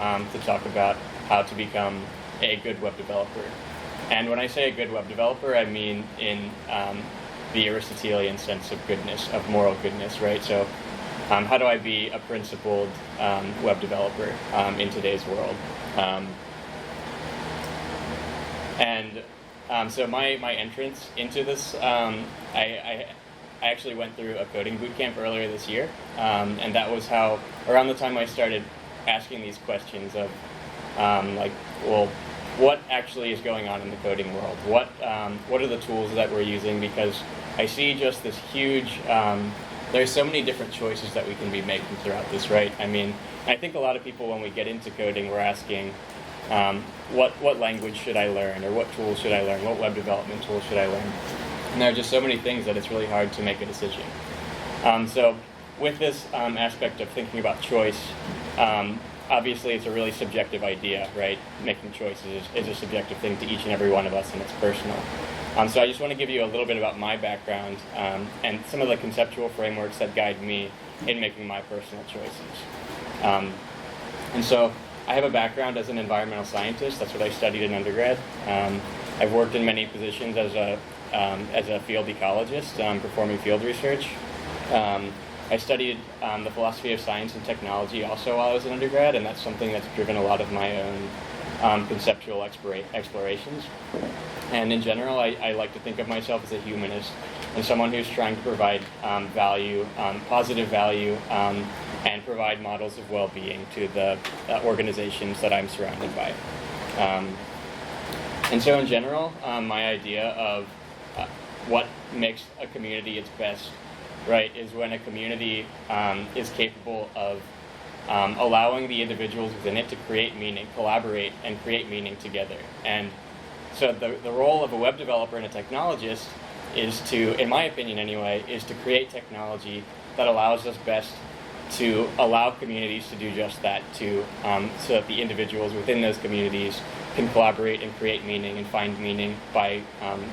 to talk about how to become a good web developer. And when I say a good web developer, I mean in the Aristotelian sense of goodness, of moral goodness, right? So how do I be a principled web developer in today's world? So my entrance into this, I actually went through a coding bootcamp earlier this year, and that was how, around the time I started asking these questions of, what actually is going on in the coding world? What are the tools that we're using? Because I see just this huge, there's so many different choices that we can be making throughout this, right? I mean, I think a lot of people, when we get into coding, we're asking, what language should I learn, or what tools should I learn, what web development tools should I learn? And there are just so many things that it's really hard to make a decision. So with this aspect of thinking about choice, obviously it's a really subjective idea, right? Making choices is a subjective thing to each and every one of us, and it's personal. So I just want to give you a little bit about my background and some of the conceptual frameworks that guide me in making my personal choices. And so I have a background as an environmental scientist. That's what I studied in undergrad. I've worked in many positions as a field ecologist, performing field research. I studied the philosophy of science and technology also while I was an undergrad, and that's something that's driven a lot of my own conceptual explorations. And in general, I like to think of myself as a humanist and someone who's trying to provide value, positive value, and provide models of well-being to the organizations that I'm surrounded by. And so in general, my idea of what makes a community its best, right, is when a community is capable of allowing the individuals within it to create meaning, collaborate, and create meaning together. And so the role of a web developer and a technologist is to, in my opinion anyway, is to create technology that allows us best to allow communities to do just that, so that the individuals within those communities can collaborate and create meaning and find meaning by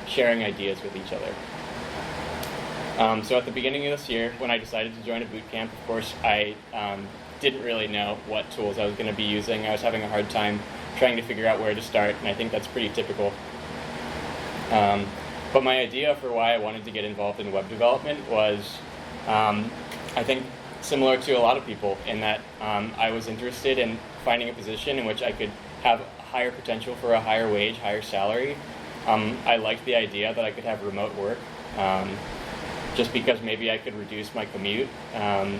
sharing ideas with each other. So at the beginning of this year, when I decided to join a bootcamp, of course, I didn't really know what tools I was going to be using. I was having a hard time trying to figure out where to start, and I think that's pretty typical. But my idea for why I wanted to get involved in web development was, I think, similar to a lot of people, in that I was interested in finding a position in which I could have higher potential for a higher wage, higher salary. I liked the idea that I could have remote work, just because maybe I could reduce my commute. I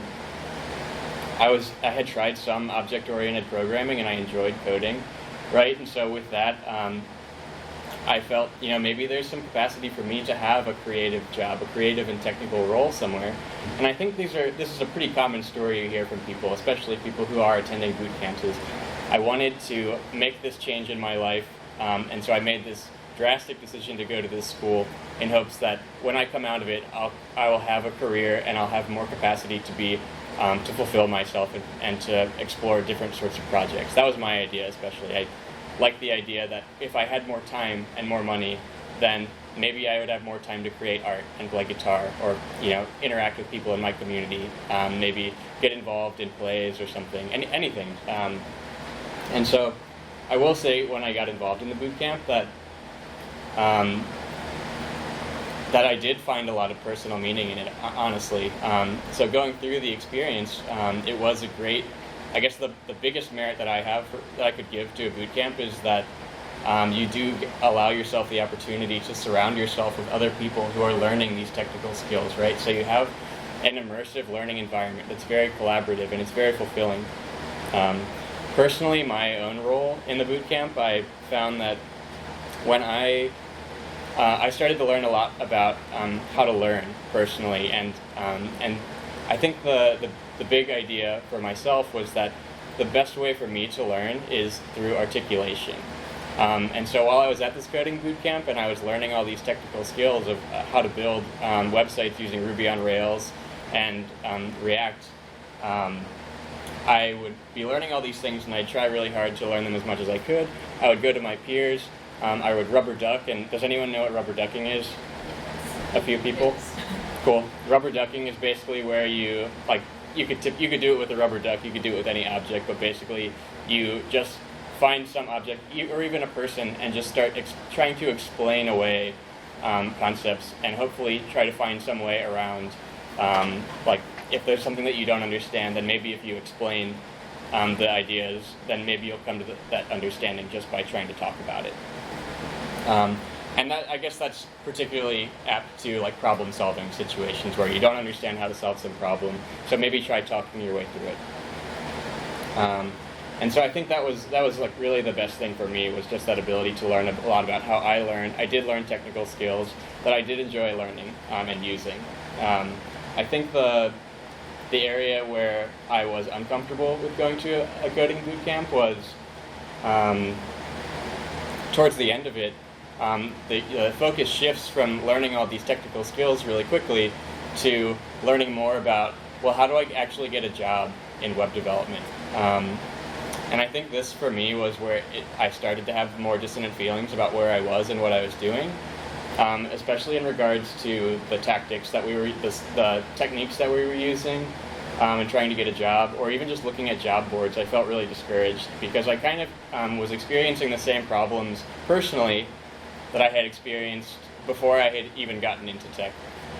had tried some object-oriented programming and I enjoyed coding, right? And so with that, I felt, maybe there's some capacity for me to have a creative job, a creative and technical role somewhere. And I think this is a pretty common story you hear from people, especially people who are attending boot camps, is I wanted to make this change in my life, and so I made this drastic decision to go to this school in hopes that when I come out of it, I will have a career and I'll have more capacity to fulfill myself and to explore different sorts of projects. That was my idea, especially. I liked the idea that if I had more time and more money, then maybe I would have more time to create art and play guitar, or interact with people in my community, maybe get involved in plays or something, anything. And so I will say, when I got involved in the boot camp, that I did find a lot of personal meaning in it, honestly. So going through the experience, it was a great, I guess the biggest merit that I have that I could give to a boot camp is that you do allow yourself the opportunity to surround yourself with other people who are learning these technical skills, right? So you have an immersive learning environment that's very collaborative and it's very fulfilling. Personally, my own role in the boot camp, I found that when I started to learn a lot about how to learn personally, and I think the big idea for myself was that the best way for me to learn is through articulation. And so while I was at this coding boot camp and I was learning all these technical skills of how to build websites using Ruby on Rails and React, I would be learning all these things and I'd try really hard to learn them as much as I could. I would go to my peers. I would rubber duck, and does anyone know what rubber ducking is? A few people? Cool. Rubber ducking is basically where you you could do it with a rubber duck, you could do it with any object, but basically you just find some object, or even a person, and just start trying to explain away concepts, and hopefully try to find some way around, like, if there's something that you don't understand, then maybe if you explain the ideas, then maybe you'll come to that understanding just by trying to talk about it. And that, I guess that's particularly apt to like problem-solving situations where you don't understand how to solve some problem, so maybe try talking your way through it. And so I think that was like really the best thing for me, was just that ability to learn a lot about how I learned. I did learn technical skills that I did enjoy learning and using. I think the area where I was uncomfortable with going to a coding bootcamp was towards the end of it. The focus shifts from learning all these technical skills really quickly to learning more about, well, how do I actually get a job in web development? And I think this, for me, was where I started to have more dissonant feelings about where I was and what I was doing, especially in regards to the tactics that the techniques that we were using in trying to get a job, or even just looking at job boards. I felt really discouraged because I kind of was experiencing the same problems personally that I had experienced before I had even gotten into tech,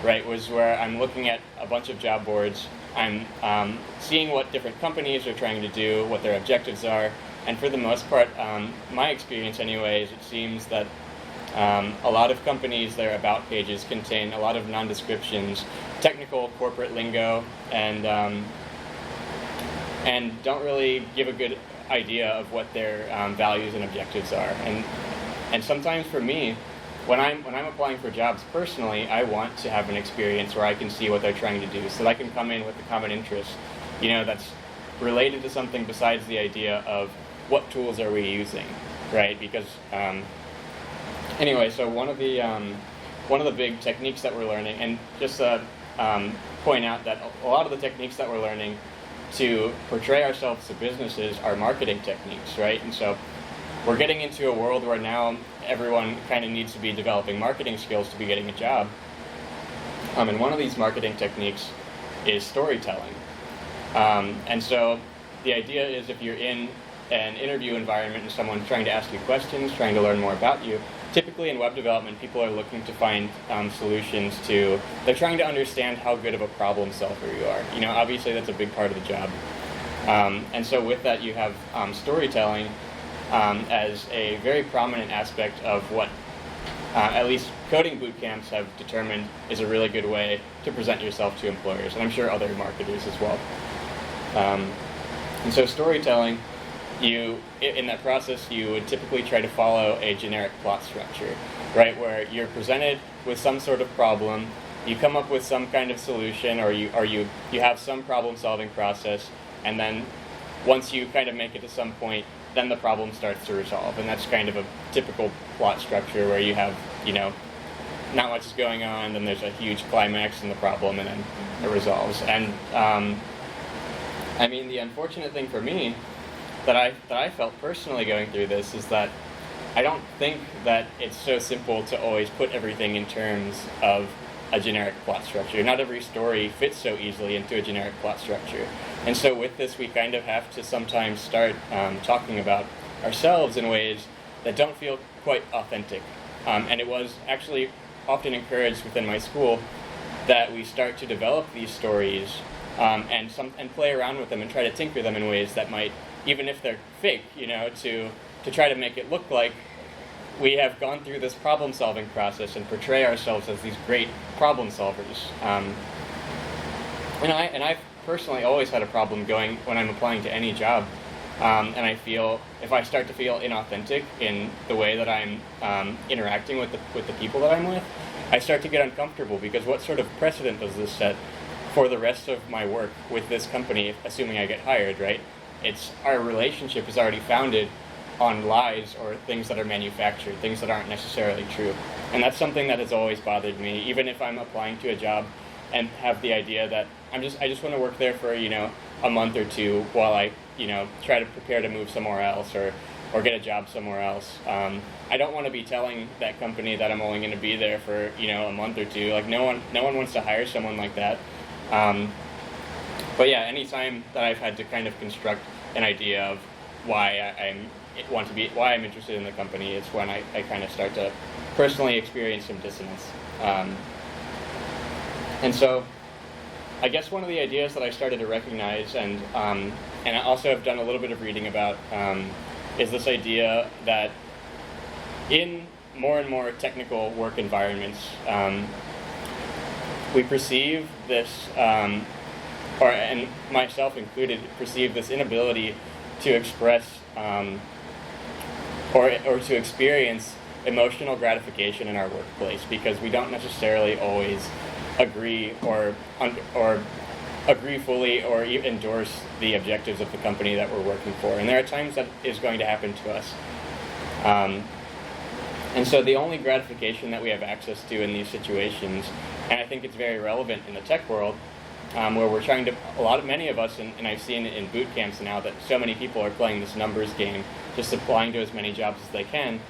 right? Was where I'm looking at a bunch of job boards, I'm seeing what different companies are trying to do, what their objectives are, and for the most part, my experience anyways, it seems that a lot of companies, their about pages contain a lot of non-descriptions, technical corporate lingo, and don't really give a good idea of what their values and objectives are. And sometimes for me, when I'm applying for jobs personally, I want to have an experience where I can see what they're trying to do, so that I can come in with a common interest, that's related to something besides the idea of what tools are we using, right? Because anyway, so one of the big techniques that we're learning, and just point out that a lot of the techniques that we're learning to portray ourselves to businesses are marketing techniques, right? And so we're getting into a world where now everyone kind of needs to be developing marketing skills to be getting a job. And one of these marketing techniques is storytelling. And so the idea is, if you're in an interview environment and someone's trying to ask you questions, trying to learn more about you, typically in web development, people are looking to find solutions to, they're trying to understand how good of a problem solver you are. Obviously that's a big part of the job. And so with that, you have storytelling as a very prominent aspect of what at least coding bootcamps have determined is a really good way to present yourself to employers, and I'm sure other marketers as well. And so storytelling, in that process, you would typically try to follow a generic plot structure, right, where you're presented with some sort of problem, you come up with some kind of solution, or you have some problem-solving process, and then once you kind of make it to some point, then the problem starts to resolve. And that's kind of a typical plot structure where you have, not much is going on, then there's a huge climax in the problem, and then it resolves. And the unfortunate thing for me that I felt personally going through this is that I don't think that it's so simple to always put everything in terms of a generic plot structure. Not every story fits so easily into a generic plot structure. And so with this, we kind of have to sometimes start talking about ourselves in ways that don't feel quite authentic. And it was actually often encouraged within my school that we start to develop these stories and play around with them and try to tinker them in ways that might, even if they're fake, to try to make it look like we have gone through this problem-solving process and portray ourselves as these great problem solvers. And I've personally always had a problem going when I'm applying to any job, and I feel if I start to feel inauthentic in the way that I'm interacting with the people that I'm with, I start to get uncomfortable, because what sort of precedent does this set for the rest of my work with this company, assuming I get hired, right? Our relationship is already founded on lies or things that are manufactured, things that aren't necessarily true. And that's something that has always bothered me, even if I'm applying to a job and have the idea that I just want to work there for, a month or two while I, try to prepare to move somewhere else or get a job somewhere else. I don't want to be telling that company that I'm only going to be there for, a month or two. Like, no one wants to hire someone like that. But yeah, anytime that I've had to kind of construct an idea of why why I'm interested in the company, it's when I kind of start to personally experience some dissonance. And so I guess one of the ideas that I started to recognize, and I also have done a little bit of reading about, is this idea that in more and more technical work environments, we perceive this, and myself included, perceive this inability to express or to experience emotional gratification in our workplace, because we don't necessarily always agree or agree fully or endorse the objectives of the company that we're working for. And there are times that is going to happen to us. And so the only gratification that we have access to in these situations, and I think it's very relevant in the tech world, where we're trying to, many of us, and I've seen it in boot camps now, that so many people are playing this numbers game, just applying to as many jobs as they can,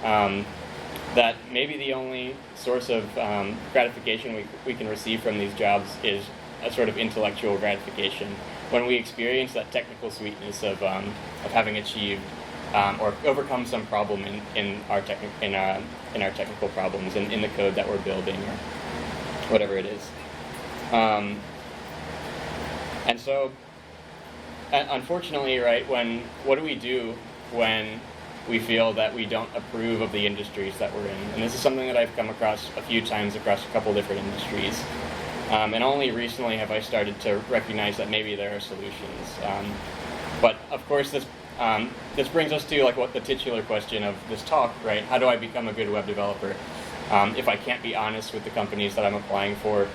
that maybe the only source of gratification we can receive from these jobs is a sort of intellectual gratification, when we experience that technical sweetness of having achieved or overcome some problem in our technical problems, in the code that we're building, or whatever it is. And so, unfortunately, right, what do we do when we feel that we don't approve of the industries that we're in? And this is something that I've come across a few times across a couple different industries. And only recently have I started to recognize that maybe there are solutions. But of course, this brings us to what the titular question of this talk, right? How do I become a good web developer if I can't be honest with the companies that I'm applying for?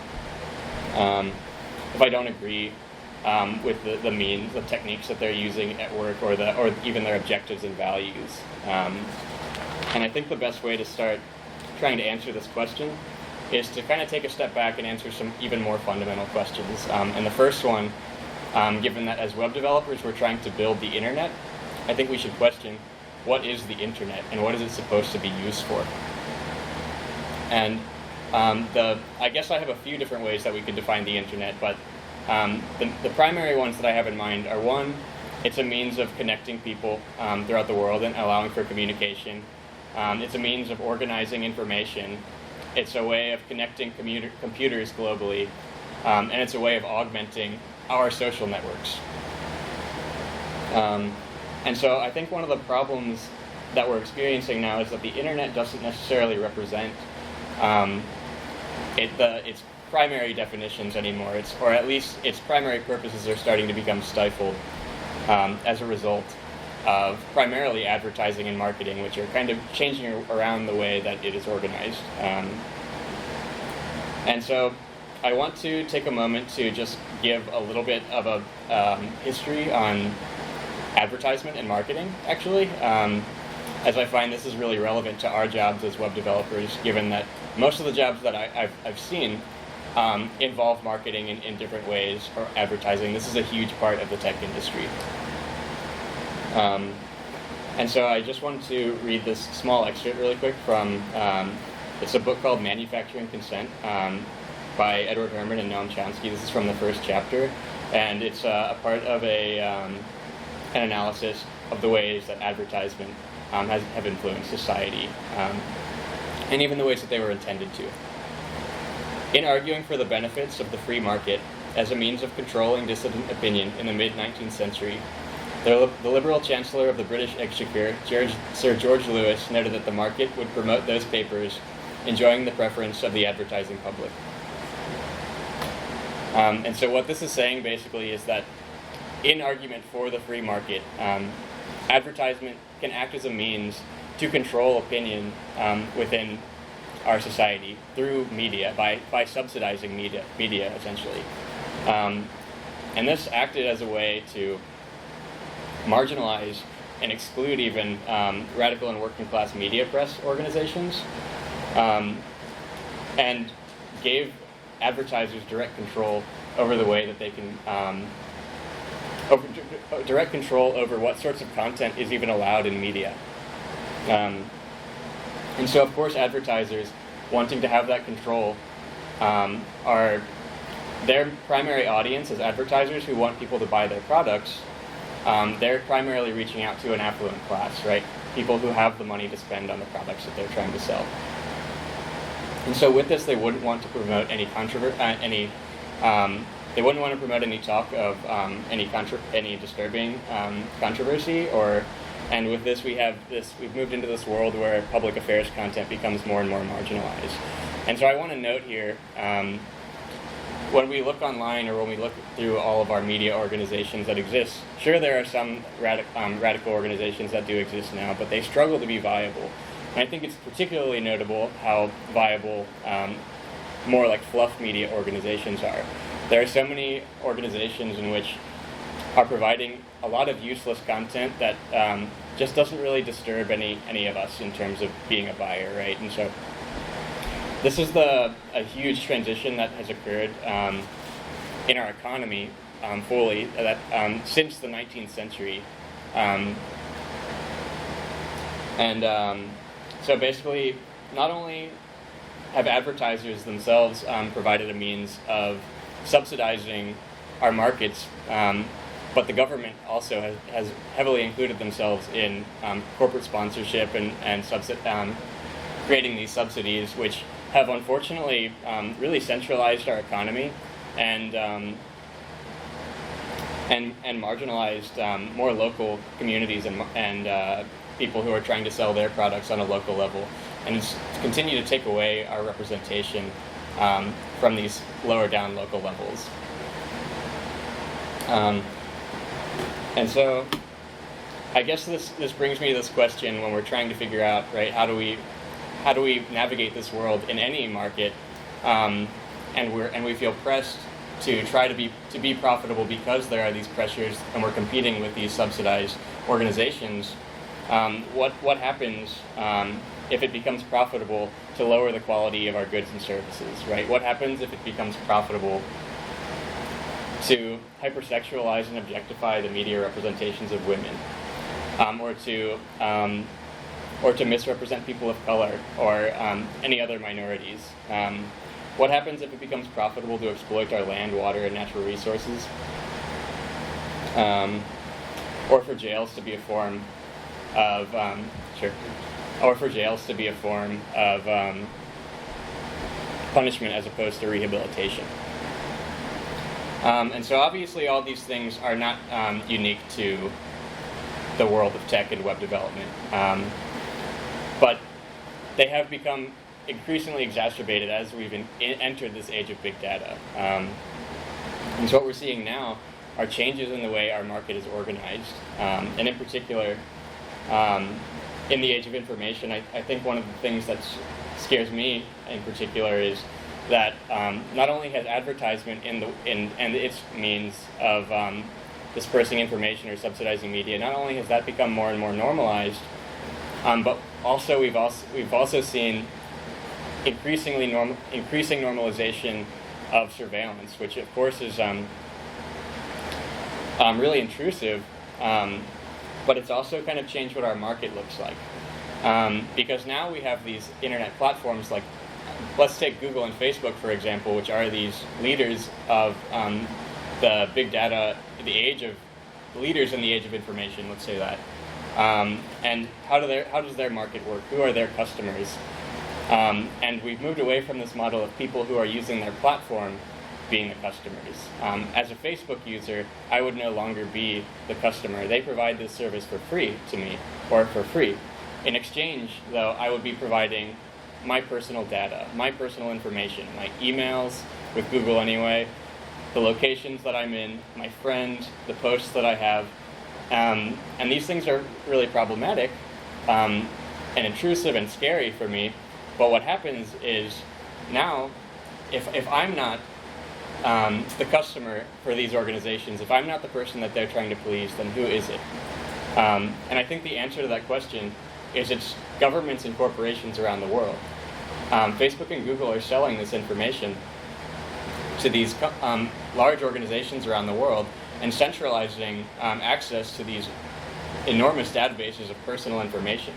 If I don't agree with the techniques that they're using at work, or even their objectives and values. And I think the best way to start trying to answer this question is to kind of take a step back and answer some even more fundamental questions. And the first one, given that as web developers we're trying to build the internet, I think we should question, what is the internet and what is it supposed to be used for? And I guess I have a few different ways that we could define the internet, but the primary ones that I have in mind are, one, it's a means of connecting people throughout the world and allowing for communication. It's a means of organizing information. It's a way of connecting computers globally, and it's a way of augmenting our social networks. And so I think one of the problems that we're experiencing now is that the internet doesn't necessarily represent its primary definitions anymore, or at least its primary purposes are starting to become stifled as a result of primarily advertising and marketing, which are kind of changing around the way that it is organized. And so I want to take a moment to just give a little bit of a history on advertisement and marketing, actually, as I find this is really relevant to our jobs as web developers, given that most of the jobs that I've seen involve marketing in different ways, or advertising. This is a huge part of the tech industry. And so I just wanted to read this small excerpt really quick from, it's a book called Manufacturing Consent by Edward Herman and Noam Chomsky. This is from the first chapter, and it's a part of an analysis of the ways that advertisement have influenced society, and even the ways that they were intended to. In arguing for the benefits of the free market as a means of controlling dissident opinion in the mid-19th century, the Liberal Chancellor of the British Exchequer, Sir George Lewis, noted that the market would promote those papers enjoying the preference of the advertising public. And so what this is saying basically is that in argument for the free market, advertisement can act as a means to control opinion within our society through media, by subsidizing media essentially. And this acted as a way to marginalize and exclude even radical and working class media press organizations, and gave advertisers direct control over the way that they can direct control over what sorts of content is even allowed in media. And so, of course, advertisers wanting to have that control are their primary audience is advertisers who want people to buy their products. They're primarily reaching out to an affluent class, right? People who have the money to spend on the products that they're trying to sell. And so with this, they wouldn't want to promote any they wouldn't want to promote any talk of any disturbing controversy, and with this we've moved into this world where public affairs content becomes more and more marginalized. And so I want to note here, when we look online or when we look through all of our media organizations that exist, sure there are some radical organizations that do exist now, but they struggle to be viable. And I think it's particularly notable how viable more like fluff media organizations are. There are so many organizations in which are providing a lot of useless content that just doesn't really disturb any of us in terms of being a buyer, right? And so this is a huge transition that has occurred in our economy fully that since the 19th century, so basically, not only have advertisers themselves provided a means of subsidizing our markets, but the government also has heavily included themselves in corporate sponsorship and creating these subsidies, which have unfortunately really centralized our economy and marginalized more local communities and people who are trying to sell their products on a local level, and it's continue to take away our representation from these lower down local levels. And so I guess this brings me to this question when we're trying to figure out, right, how do we navigate this world in any market, and we feel pressed to try to be profitable because there are these pressures and we're competing with these subsidized organizations. What happens if it becomes profitable to lower the quality of our goods and services, right? What happens if it becomes profitable to hypersexualize and objectify the media representations of women, or to misrepresent people of color or any other minorities? What happens if it becomes profitable to exploit our land, water, and natural resources? Or for jails to be a form of punishment as opposed to rehabilitation. And so obviously all these things are not unique to the world of tech and web development, but they have become increasingly exacerbated as we've entered this age of big data. And so what we're seeing now are changes in the way our market is organized, and in particular, in the age of information, I think one of the things that scares me in particular is that not only has advertisement and its means of dispersing information or subsidizing media, not only has that become more and more normalized, but also we've also seen increasing normalization of surveillance, which of course is really intrusive, but it's also kind of changed what our market looks like. Because now we have these internet platforms like, let's take Google and Facebook, for example, which are these leaders of the big data, leaders in the age of information, let's say that. And how does their market work? Who are their customers? And we've moved away from this model of people who are using their platform being the customers. As a Facebook user, I would no longer be the customer. They provide this service for free to me, or for free. In exchange, though, I would be providing my personal data, my personal information, my emails with Google anyway, the locations that I'm in, my friends, the posts that I have. And these things are really problematic and intrusive and scary for me. But what happens is now, if I'm not the customer for these organizations, if I'm not the person that they're trying to please, then who is it? And I think the answer to that question is it's governments and corporations around the world. Facebook and Google are selling this information to these large organizations around the world and centralizing access to these enormous databases of personal information.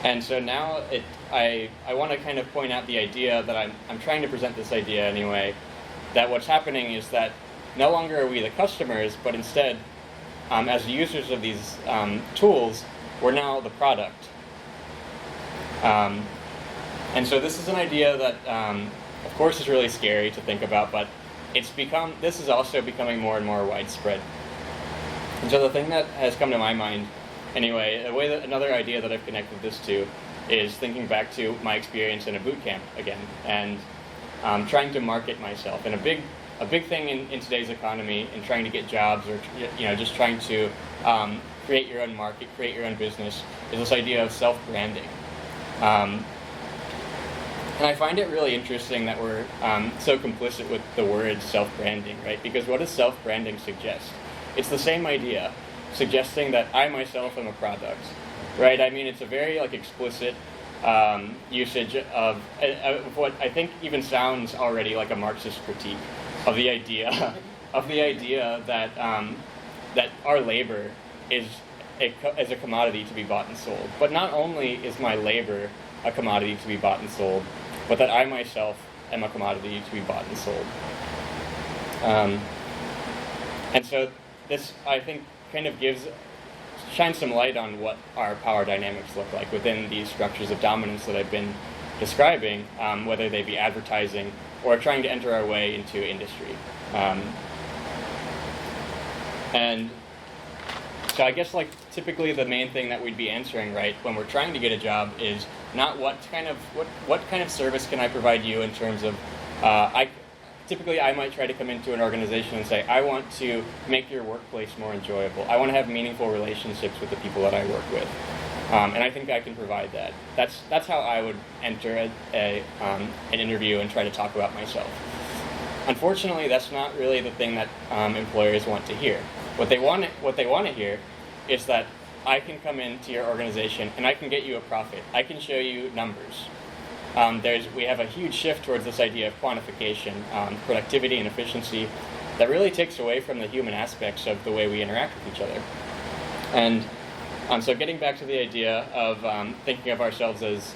And so now I want to kind of point out the idea that I'm trying to present this idea anyway, that what's happening is that no longer are we the customers, but instead, as users of these tools, we're now the product. And so this is an idea that, of course, is really scary to think about, but this is also becoming more and more widespread. And so the thing that has come to my mind, anyway, another idea that I've connected this to is thinking back to my experience in a boot camp again, and trying to market myself. And a big thing in today's economy, in trying to get jobs, or just trying to create your own market, create your own business, is this idea of self-branding. And I find it really interesting that we're so complicit with the word self-branding, right? Because what does self-branding suggest? It's the same idea, suggesting that I myself am a product, right? I mean, it's a very explicit usage of what I think even sounds already like a Marxist critique of the idea that that our labor is a commodity to be bought and sold. But not only is my labor a commodity to be bought and sold, but that I myself am a commodity to be bought and sold. And so this, I think, kind of shines some light on what our power dynamics look like within these structures of dominance that I've been describing, whether they be advertising or trying to enter our way into industry. And so I guess typically the main thing that we'd be answering, right, when we're trying to get a job is not what kind of service can I provide you in terms of typically I might try to come into an organization and say, I want to make your workplace more enjoyable. I want to have meaningful relationships with the people that I work with. And I think I can provide that. That's how I would enter an interview and try to talk about myself. Unfortunately, that's not really the thing that employers want to hear. What they want to hear is that I can come into your organization and I can get you a profit. I can show you numbers. We have a huge shift towards this idea of quantification, productivity, and efficiency that really takes away from the human aspects of the way we interact with each other. And so getting back to the idea of thinking of ourselves as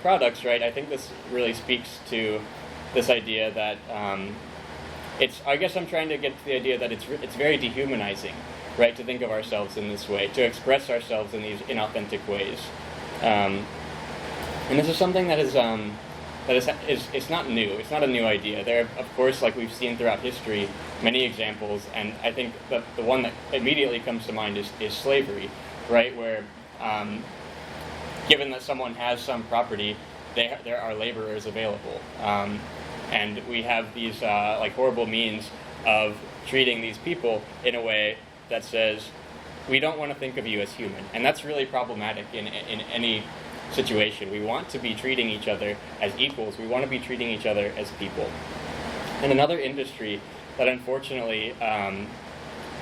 products, right? I think this really speaks to this idea that I guess I'm trying to get to the idea that it's very dehumanizing, right? To think of ourselves in this way, to express ourselves in these inauthentic ways. And this is something that is it's not new. It's not a new idea. There are, of course, like we've seen throughout history, many examples, and I think the one that immediately comes to mind is slavery, right? Where given that someone has some property, there are laborers available, and we have these horrible means of treating these people in a way that says we don't want to think of you as human, and that's really problematic in any situation. We want to be treating each other as equals. We want to be treating each other as people. And another industry that unfortunately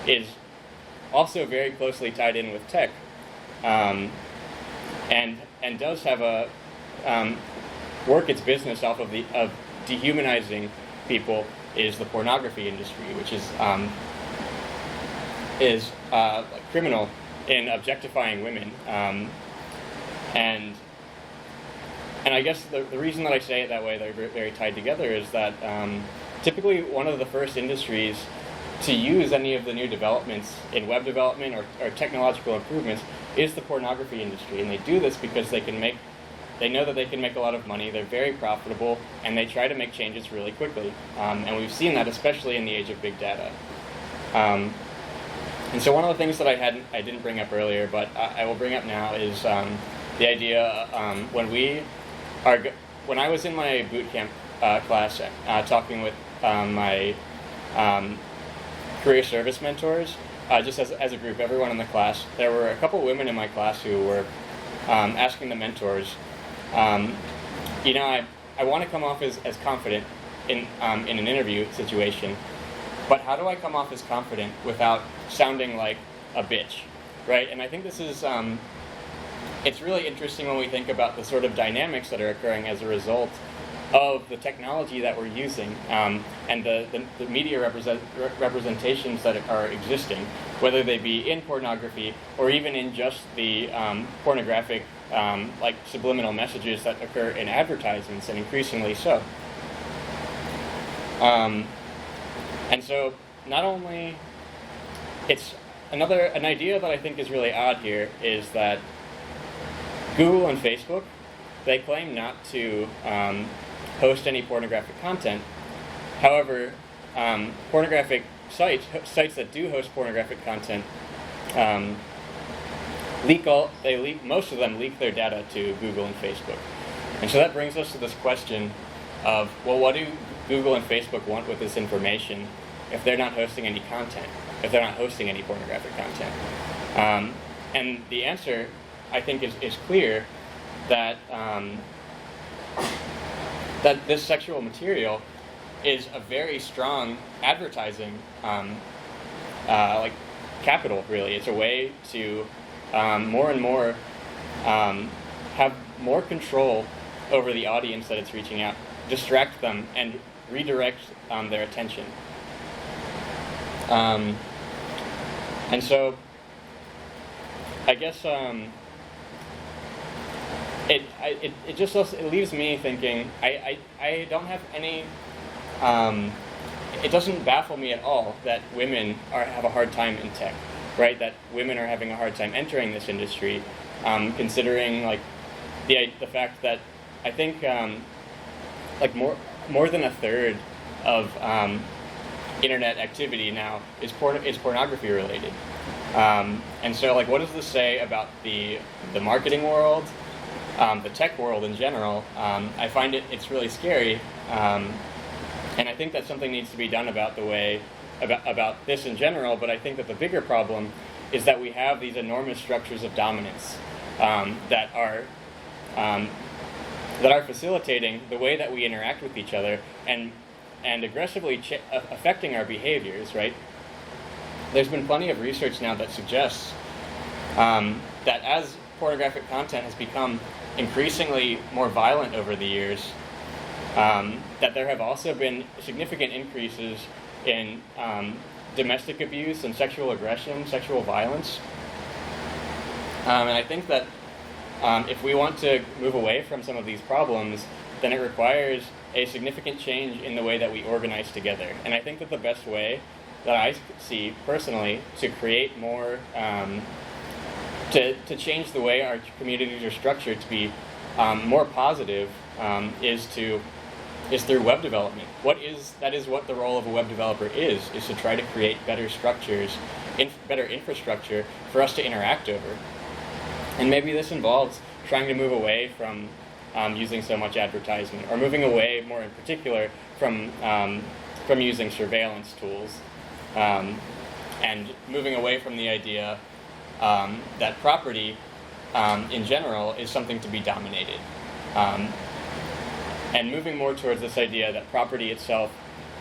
is also very closely tied in with tech, and does have a work its business off of dehumanizing people, is the pornography industry, which is criminal in objectifying women. And I guess the reason that I say it that way, they're very tied together, is that typically one of the first industries to use any of the new developments in web development or technological improvements is the pornography industry. And they do this because they know that they can make a lot of money, they're very profitable, and they try to make changes really quickly. And we've seen that especially in the age of big data. And so one of the things that I didn't bring up earlier, but I will bring up now, is the idea when I was in my bootcamp class talking with my career service mentors, just as a group, everyone in the class, there were a couple women in my class who were asking the mentors, I want to come off as confident in an interview situation, but how do I come off as confident without sounding like a bitch, right? And I think this is it's really interesting when we think about the sort of dynamics that are occurring as a result of the technology that we're using, and the media representations that are existing, whether they be in pornography or even in just the pornographic like subliminal messages that occur in advertisements, and increasingly so. And so not only, it's an idea that I think is really odd here is that Google and Facebook, they claim not to host any pornographic content. However, pornographic sites that do host pornographic content, most of them leak their data to Google and Facebook. And so that brings us to this question of, well, what do Google and Facebook want with this information if they're not hosting any content, if they're not hosting any pornographic content? And the answer, I think, is clear, that that this sexual material is a very strong advertising like capital, really. It's a way to more and more have more control over the audience that it's reaching out, distract them, and redirect their attention. And so, I guess it just leaves me thinking. I don't have any. It doesn't baffle me at all that women have a hard time in tech, right? That women are having a hard time entering this industry, considering like the fact that I think like more than a third of internet activity now is pornography related. And so, like, what does this say about the marketing world, the tech world in general? I find it's really scary, and I think that something needs to be done about this in general. But I think that the bigger problem is that we have these enormous structures of dominance that are facilitating the way that we interact with each other and aggressively affecting our behaviors, right? There's been plenty of research now that suggests that as pornographic content has become increasingly more violent over the years, that there have also been significant increases in domestic abuse and sexual aggression, sexual violence. And I think that if we want to move away from some of these problems, then it requires a significant change in the way that we organize together. And I think that the best way that I see personally to create more, to change the way our communities are structured to be more positive, is through web development. That is what the role of a web developer is to try to create better structures, better infrastructure for us to interact over. And maybe this involves trying to move away from using so much advertisement, or moving away, more in particular, from using surveillance tools, and moving away from the idea that property, in general, is something to be dominated, and moving more towards this idea that property itself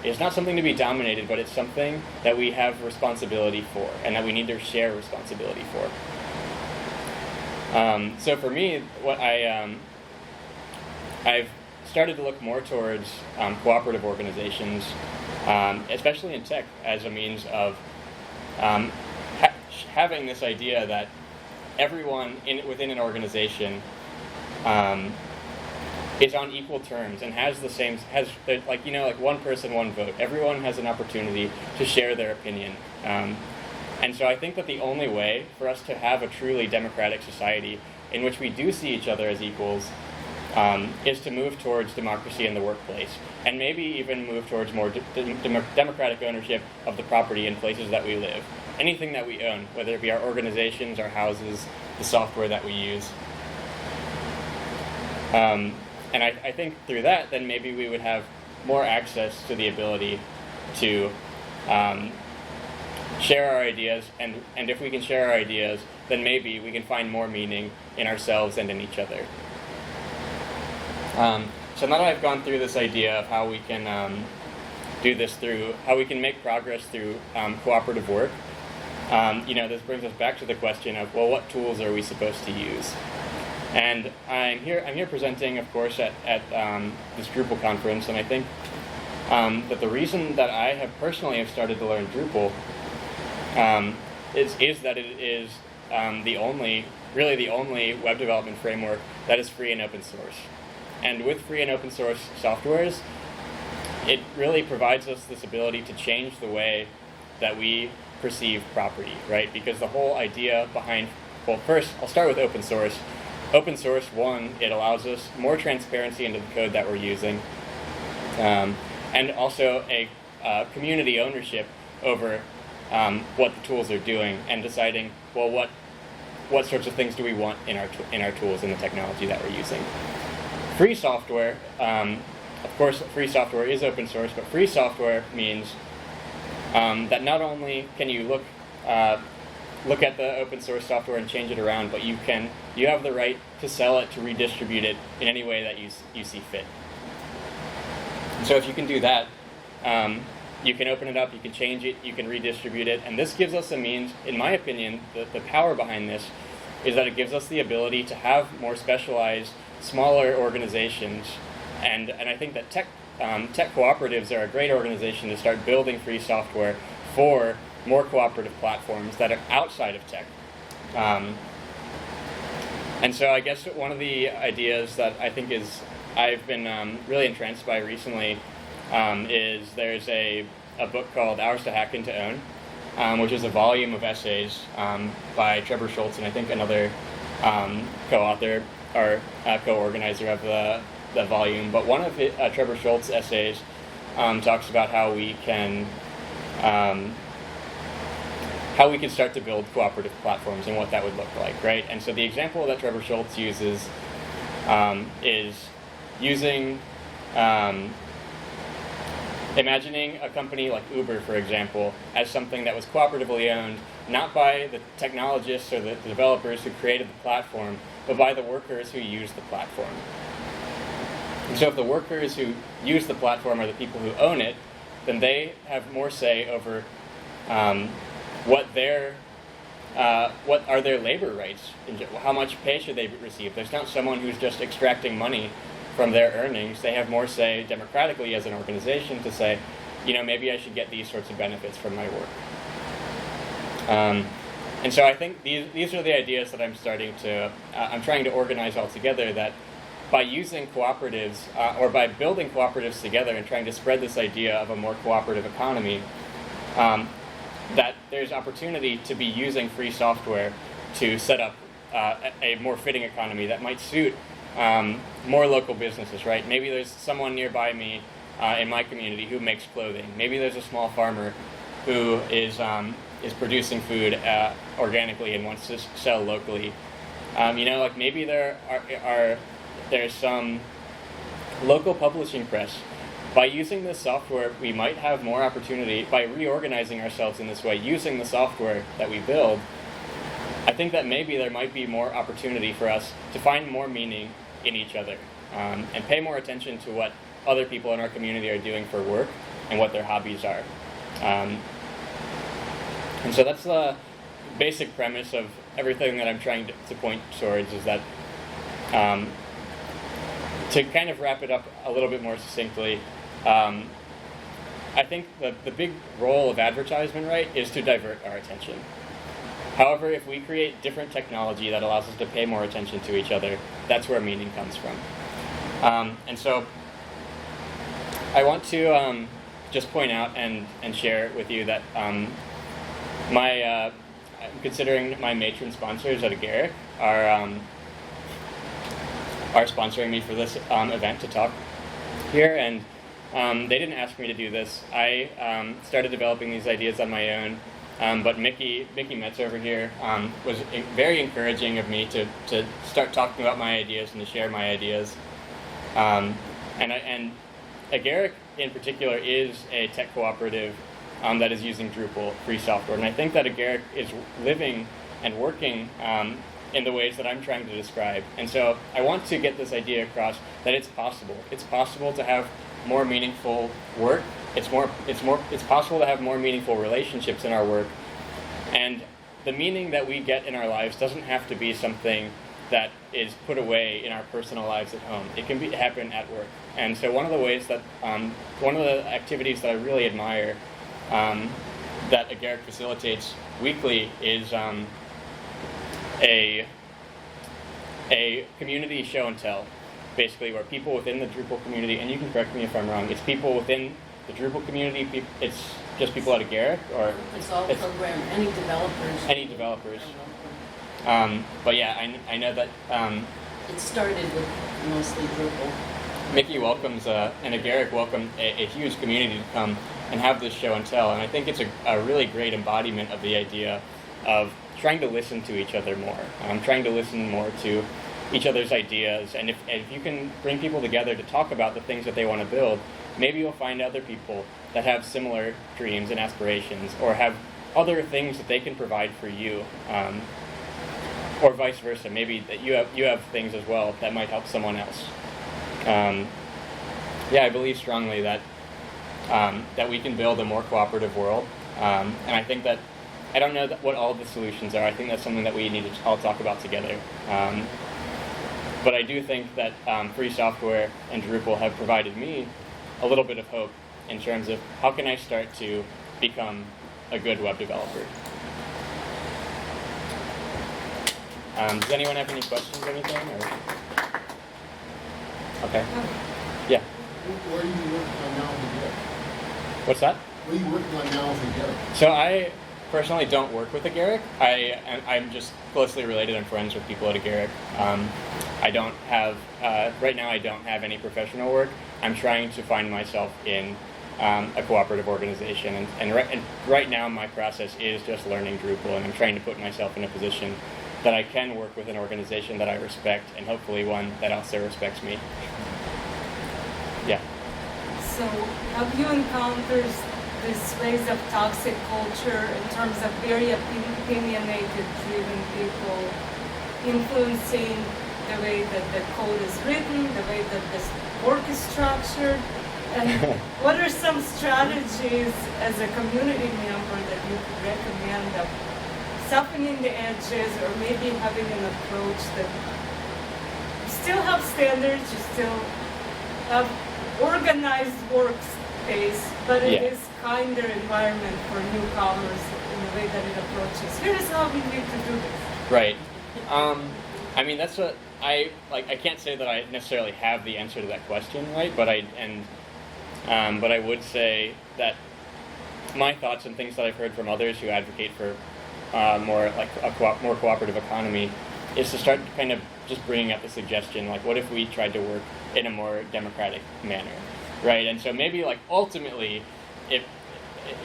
is not something to be dominated, but it's something that we have responsibility for, and that we need to share responsibility for. So for me, what I've started to look more towards cooperative organizations, especially in tech, as a means of having this idea that everyone within an organization is on equal terms and has like one person, one vote. Everyone has an opportunity to share their opinion. And so I think that the only way for us to have a truly democratic society in which we do see each other as equals is to move towards democracy in the workplace, and maybe even move towards more democratic ownership of the property in places that we live. Anything that we own, whether it be our organizations, our houses, the software that we use. And I think through that, then maybe we would have more access to the ability to share our ideas, and if we can share our ideas, then maybe we can find more meaning in ourselves and in each other. So now that I've gone through this idea of how we can do this how we can make progress through cooperative work, this brings us back to the question of, well, what tools are we supposed to use? And I'm here presenting, of course, at this Drupal conference, and I think that the reason that I have personally started to learn Drupal is that it is the only really the only web development framework that is free and open source. And with free and open source softwares, it really provides us this ability to change the way that we perceive property, right? Because the whole idea behind, well, first, I'll start with open source. Open source, one, it allows us more transparency into the code that we're using, and also a community ownership over what the tools are doing, and deciding, well, what sorts of things do we want in our tools and the technology that we're using. Free software, of course, free software is open source, but free software means that not only can you look at the open source software and change it around, but you have the right to sell it, to redistribute it in any way that you see fit. And so if you can do that, you can open it up, you can change it, you can redistribute it, and this gives us a means, in my opinion, the power behind this is that it gives us the ability to have more specialized, smaller organizations, and I think that tech cooperatives are a great organization to start building free software for more cooperative platforms that are outside of tech. And so I guess one of the ideas that I think I've been really entranced by recently is there's a book called Ours to Hack and to Own, which is a volume of essays by Trevor Schultz and I think another co-author or co-organizer of the volume. But one of Trevor Schultz's essays talks about how we can start to build cooperative platforms and what that would look like, right? And so the example that Trevor Schultz uses is using imagining a company like Uber, for example, as something that was cooperatively owned, not by the technologists or the developers who created the platform, but by the workers who use the platform. And so if the workers who use the platform are the people who own it, then they have more say over what are their labor rights, how much pay should they receive. There's not someone who's just extracting money from their earnings. They have more say democratically as an organization to say, maybe I should get these sorts of benefits from my work. And so I think these are the ideas that I'm trying to organize all together, that by using cooperatives, or by building cooperatives together and trying to spread this idea of a more cooperative economy, that there's opportunity to be using free software to set up a more fitting economy that might suit more local businesses, right? Maybe there's someone nearby me in my community who makes clothing. Maybe there's a small farmer who is producing food organically and wants to sell locally. Maybe there's some local publishing press. By using this software, we might have more opportunity, by reorganizing ourselves in this way, using the software that we build. I think that maybe there might be more opportunity for us to find more meaning in each other, and pay more attention to what other people in our community are doing for work and what their hobbies are. And so that's the basic premise of everything that I'm trying to point towards, is that to kind of wrap it up a little bit more succinctly, I think the big role of advertisement, right, is to divert our attention. However, if we create different technology that allows us to pay more attention to each other, that's where meaning comes from. And so I want to just point out and share with you that I'm considering my matron sponsors at Agaric are sponsoring me for this event to talk here, and they didn't ask me to do this. I started developing these ideas on my own, but Mickey Metz over here was very encouraging of me to start talking about my ideas and to share my ideas. And Agaric in particular is a tech cooperative that is using Drupal free software, and I think that Agaric is living and working in the ways that I'm trying to describe. And so I want to get this idea across that it's possible. It's possible to have more meaningful work. It's possible to have more meaningful relationships in our work. And the meaning that we get in our lives doesn't have to be something that is put away in our personal lives at home. It can happen at work. And so one of the ways that, one of the activities that I really admire that Agaric facilitates weekly is a community show and tell, basically, where people within the Drupal community, and you can correct me if I'm wrong, it's people within the Drupal community, it's just people out of Garrick, or it's all program, any developers. Any developers. But yeah, I know that it started with mostly Drupal. Mickey welcomes and Garrick welcomed a huge community to come and have this show and tell, and I think it's a really great embodiment of the idea of trying to listen to each other more, trying to listen more to each other's ideas, and if you can bring people together to talk about the things that they want to build, maybe you'll find other people that have similar dreams and aspirations, or have other things that they can provide for you, or vice versa. Maybe that you have things as well that might help someone else. Yeah, I believe strongly that that we can build a more cooperative world, and I think that I don't know what all the solutions are. I think that's something that we need to all talk about together. But I do think that free software and Drupal have provided me a little bit of hope in terms of how can I start to become a good web developer. Does anyone have any questions or anything? Or? Okay. Yeah. What are you working on now with Garrick? What's that? What are you working on now with Garrick? So I personally don't work with a Garrick. I'm just closely related and friends with people at a Garrick. I don't have, right now I don't have any professional work. I'm trying to find myself in a cooperative organization. And right now my process is just learning Drupal, and I'm trying to put myself in a position that I can work with an organization that I respect, and hopefully one that also respects me. Yeah. So have you encountered this ways of toxic culture in terms of very opinionated driven people influencing the way that the code is written, the way that this work is structured? And what are some strategies as a community member that you could recommend of softening the edges, or maybe having an approach that you still have standards, you still have organized workspace, but it is kinder environment for newcomers in the way that it approaches. Here is how we need to do this. Right. I mean, that's what I can't say that I necessarily have the answer to that question, right? But I would say that my thoughts and things that I've heard from others who advocate for more like more cooperative economy is to start kind of just bringing up the suggestion, like, what if we tried to work in a more democratic manner, right? And so maybe, like, ultimately, if,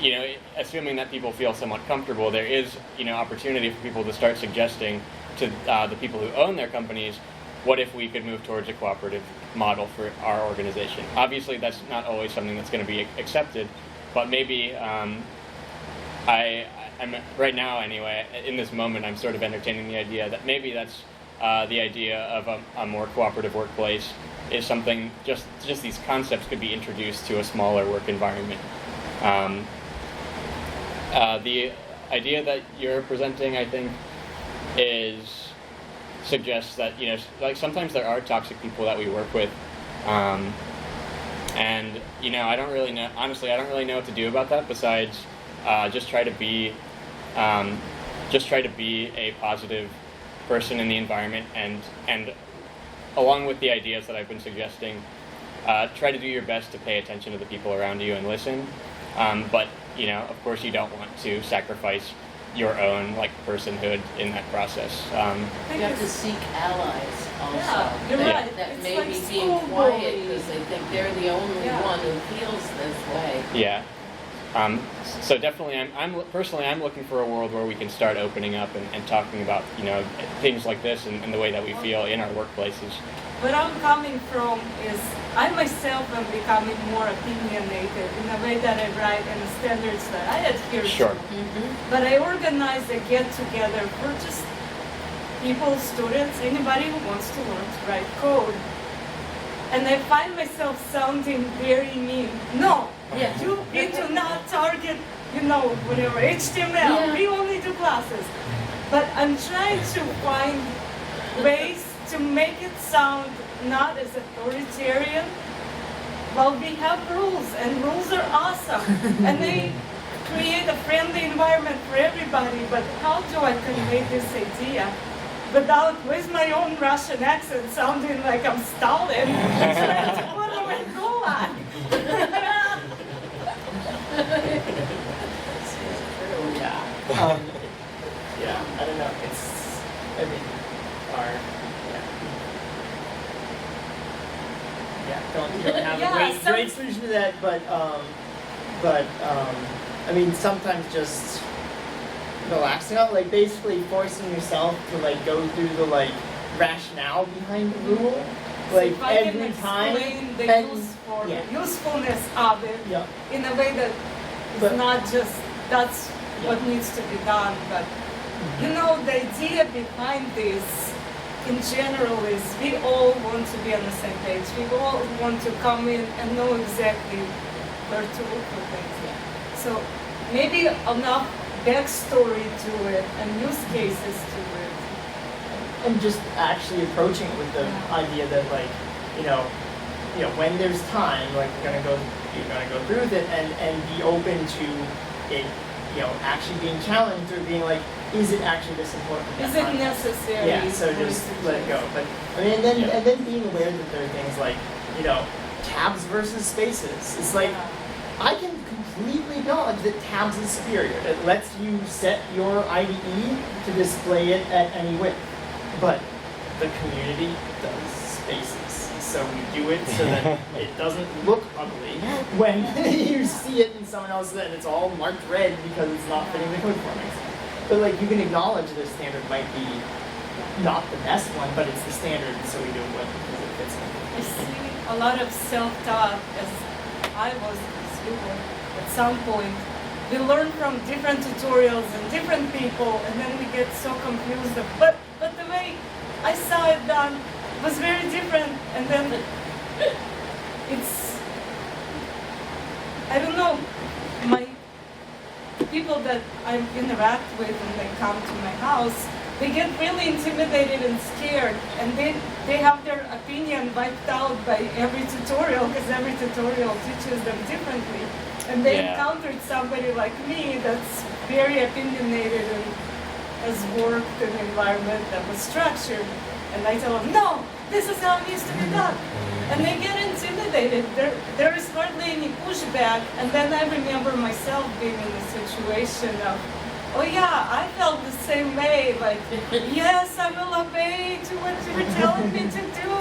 you know, assuming that people feel somewhat comfortable, there is, you know, opportunity for people to start suggesting to the people who own their companies, what if we could move towards a cooperative model for our organization? Obviously, that's not always something that's going to be accepted, but maybe I'm right now, anyway, in this moment, I'm sort of entertaining the idea that maybe that's the idea of a more cooperative workplace is something, just these concepts could be introduced to a smaller work environment. The idea that you're presenting, I think, suggests that, you know, like, sometimes there are toxic people that we work with, and, you know, I don't really know what to do about that besides just try to be a positive person in the environment, and along with the ideas that I've been suggesting, try to do your best to pay attention to the people around you and listen. But, you know, of course, you don't want to sacrifice your own, like, personhood in that process. You have to seek allies also. Yeah, you're right. That It's maybe like being quiet because they think they're the only one who feels this way. Yeah. So definitely, I'm looking for a world where we can start opening up and talking about, you know, things like this and the way that we feel in our workplaces. Where I'm coming from is I myself am becoming more opinionated in the way that I write and the standards that I adhere Sure. to. Mm-hmm. But I organize a get-together for just people, students, anybody who wants to learn to write code. And I find myself sounding very mean. No, we do not target, you know, whatever, HTML. Yeah. We only do classes. But I'm trying to find ways to make it sound not as authoritarian. Well, we have rules, and rules are awesome. And they create a friendly environment for everybody. But how do I convey this idea with my own Russian accent sounding like I'm Stalin. What do I go on? Yeah. Yeah, I don't know. I mean, you don't have a great solution to that, but I mean, sometimes just relaxing out, like basically forcing yourself to like go through the like rationale behind the rule, like so every time, explain the and usefulness of it in a way that it's not just that's what needs to be done, but you know, the idea behind this in general is we all want to be on the same page. We all want to come in and know exactly where to look for things. So maybe enough backstory to it and use cases to it. And just actually approaching it with the idea that like, you know, when there's time, like you're gonna go through with it and be open to it, actually being challenged or being like, is it actually this important? Is it necessary? Yeah, so just let it go. But I mean, and then being aware that there are things like, tabs versus spaces. It's like I can completely acknowledge that tabs is superior. It lets you set your IDE to display it at any width. But the community does spaces. So we do it so that it doesn't look ugly when you see it in someone else and it's all marked red because it's not fitting the code formats. But like you can acknowledge the standard might be not the best one, but it's the standard, so we do it with because it fits in. I see a lot of self-taught as I was as you were at some point. We learn from different tutorials and different people, and then we get so confused. But the way I saw it done was very different, and then it's, I don't know, the people that I interact with and they come to my house, they get really intimidated and scared, and they have their opinion wiped out by every tutorial because every tutorial teaches them differently. And they encountered somebody like me that's very opinionated and has worked in an environment that was structured. And I tell them, no, this is how it needs to be done. And they get intimidated. There is hardly any pushback. And then I remember myself being in a situation of, oh yeah, I felt the same way. Like, yes, I will obey to what you're telling me to do.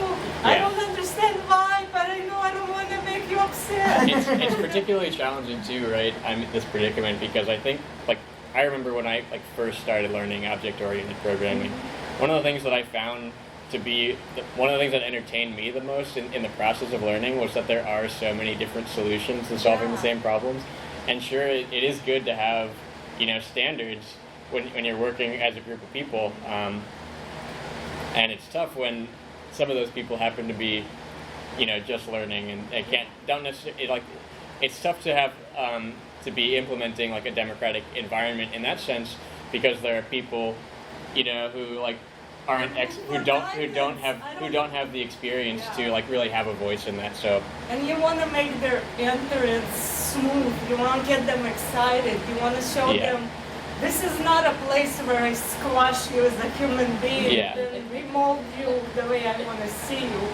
I don't understand why, but I know I don't want to make you upset. It's particularly challenging too, right? This predicament because I think, like, I remember when I first started learning object-oriented programming. One of the things that I found to be one of the things that entertained me the most in the process of learning was that there are so many different solutions to solving the same problems. And sure, it is good to have standards when you're working as a group of people. And it's tough when some of those people happen to be just learning and they don't necessarily it's tough to have to be implementing like a democratic environment in that sense because there are people who aren't who don't have the experience to really have a voice in that. So and you want to make their entrance smooth. You want to get them excited. You want to show them this is not a place where I squash you as a human being and remold you the way I want to see you.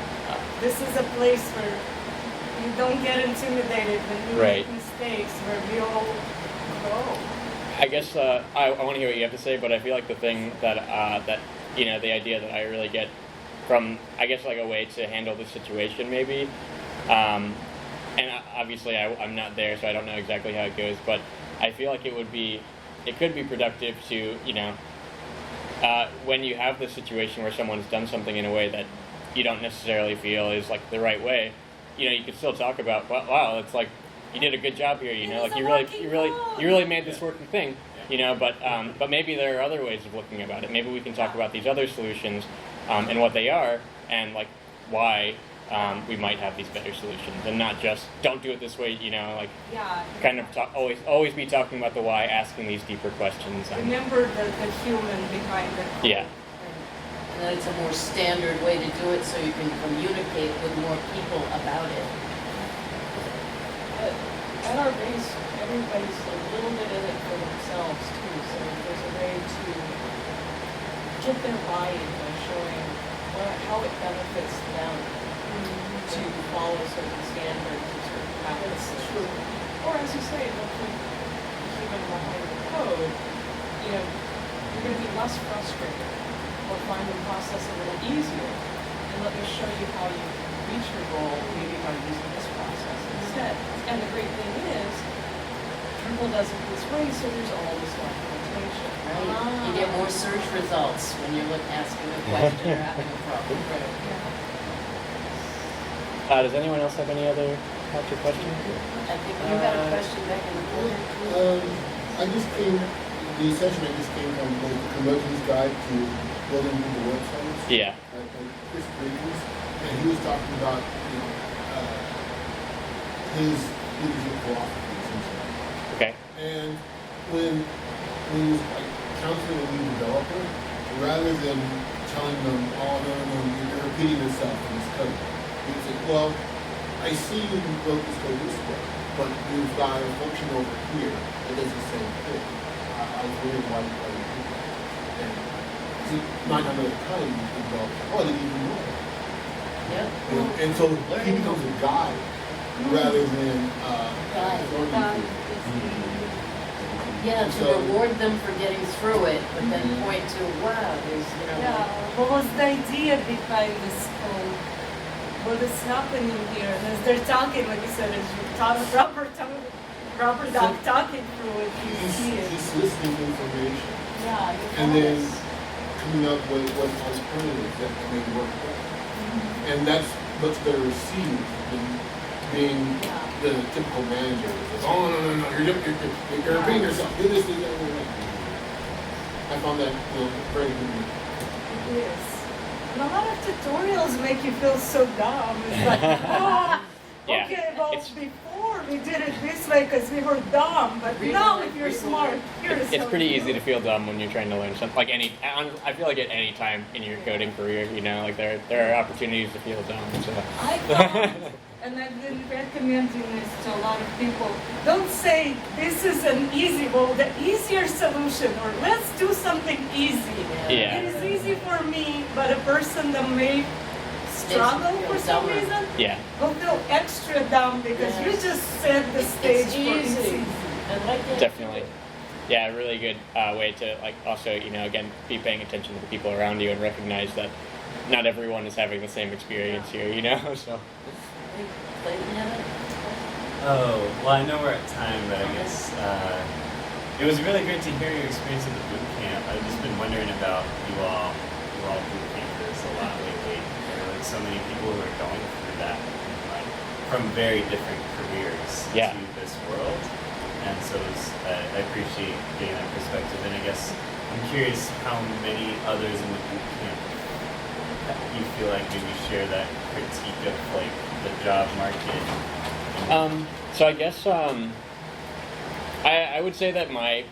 This is a place where you don't get intimidated when you make mistakes, where we all grow. I guess I want to hear what you have to say, but I feel like the thing that the idea that I really get from, I guess, a way to handle the situation maybe, and obviously I'm not there, so I don't know exactly how it goes, but I feel like it could be productive to, when you have this situation where someone's done something in a way that you don't necessarily feel is the right way, you could still talk about, wow, it's you did a good job here, you really made this working thing. But maybe there are other ways of looking about it. Maybe we can talk about these other solutions and what they are and why we might have these better solutions and not just don't do it this way. Always be talking about the why, asking these deeper questions. Remember the human behind it. Yeah. And then it's a more standard way to do it so you can communicate with more people about it. At our base, everybody's a little bit in it for themselves too, so there's a way to get their buy-in by showing how it benefits them to follow certain standards or certain practices. Or as you say, don't put human behind the code, you know, you're going to be less frustrated or find the process a little easier. And let me show you how you reach your goal, maybe by using this process instead. And the great thing is, Drupal does it this way, so there's all this documentation. Right. You get more search results when you're asking a question or having a problem. Right. Does anyone else have any other questions? I think you had a question back in the corner. I just came, the session I just came from the Technologist guide to building Google websites. Yeah. Chris Briggs, and he was talking about his leadership philosophy, essentially. Okay. And when he was like counseling a new developer, rather than telling them, oh no, you're repeating yourself in this code, he would say, well, I see you wrote this code this way, but you've got a function over here that does the same thing. I was wondering why you did that. And see, 9 out of 10 you can go, oh, they even know. Yep. And so he becomes a guide rather than Guide. Yeah, to reward them for getting through it, but then point to, wow, there's, you know. Yeah, what was the idea behind this code? What is happening here? And as they're talking, like you said, as you talk, Robert Doc talking through it, you see it. He's listening to information Yeah, you and follow then this. coming up with what alternatives that may work better. And that's much better received than being the typical manager who says, oh, no, you're repeating yourself, do this, do that, do that. I found that, very good. It is. And a lot of tutorials make you feel so dumb. It's like, Yeah, okay, well, it's- before we did it this way because we were dumb, but now if you're smart, here's It's how pretty you easy do to it. feel dumb when you're trying to learn something. Like I feel like at any time in your coding career, like there are opportunities to feel dumb. So. I found, and I've been recommending this to a lot of people, don't say this is an easy, well, the easier solution, or let's do something easy. Yeah. It is easy for me, but a person that may struggle for some reason Yeah. will feel extra dumb because you just set the stage It's for easy. I like that. Definitely. Yeah, a really good way to also again be paying attention to the people around you and recognize that not everyone is having the same experience here. So. Clayton had it? Oh, well, I know we're at time, but I guess it was really great to hear your experience at the boot camp. I've just been wondering about you all boot campers a lot lately. There are so many people who are going through that, from very different careers Yeah. to this world. And so I appreciate getting that perspective. And I guess I'm curious how many others in the boot camp you feel like maybe share that critique of the job market. So I guess I would say that my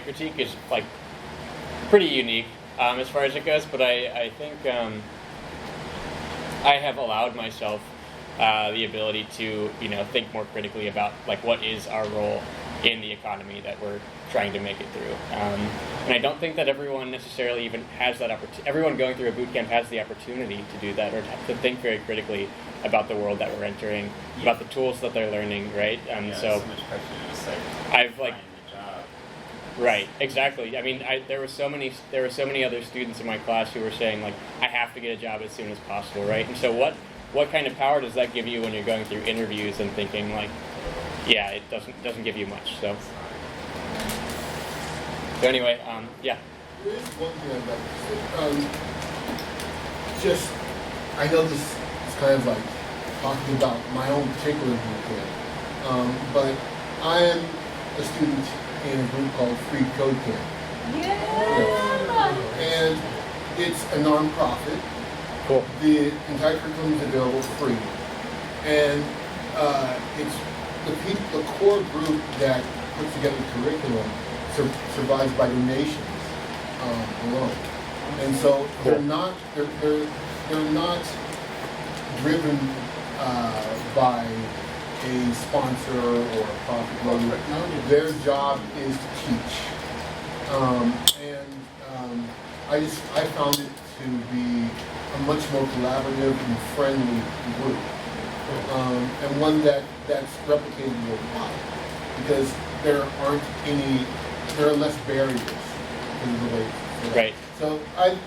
critique is pretty unique as far as it goes, but I think I have allowed myself the ability to think more critically about what is our role in the economy that we're trying to make it through. And I don't think that everyone necessarily even has that opportunity. Everyone going through a boot camp has the opportunity to do that or to think very critically about the world that we're entering, about the tools that they're learning, right? So much pressure to just I've find the job. Right, exactly. I mean, there were so many other students in my class who were saying I have to get a job as soon as possible, right? And so what kind of power does that give you when you're going through interviews and thinking yeah, it doesn't give you much. So anyway, yeah. There is one thing I'd like to say. I know this is kind of talking about my own particular boot camp, but I am a student in a group called Free Code Camp. Yeah. And it's a non-profit. Cool. The entire curriculum is available free. And it's the core group that puts together the curriculum survives by donations alone. And so they're not driven by a sponsor or a profit motive. Their job is to teach. I found it to be a much more collaborative and friendly group, and one that's replicated worldwide, because there are less barriers in the way. Right. So I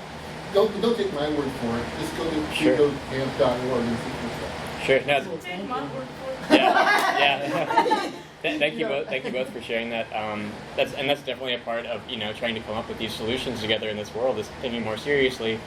don't take my word for it. Just go to Sure. bootcamp.org and see for yourself. Sure. No, Take my word for it. yeah. Thank you both. Thank you both for sharing that. That's definitely a part of trying to come up with these solutions together in this world, is thinking more seriously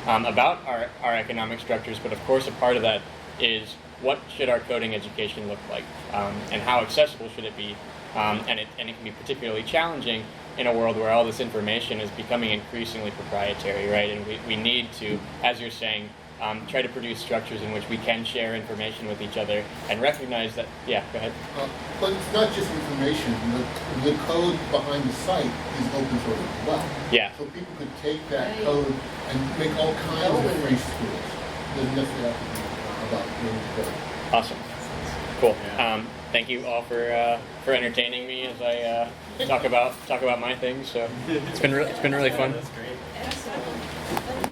about our economic structures. But of course, a part of that is what should our coding education look like, and how accessible should it be, and it can be particularly challenging in a world where all this information is becoming increasingly proprietary, right? And we need to, as you're saying, try to produce structures in which we can share information with each other and recognize that. Yeah, go ahead. But it's not just information. The code behind the site is open source as well. Yeah. So people could take that Right. code and make all kinds of free schools. It doesn't necessarily have to be about learning code. Awesome. Cool. Yeah. Thank you all for entertaining me as I talk about my things. So it's been really fun. That's great.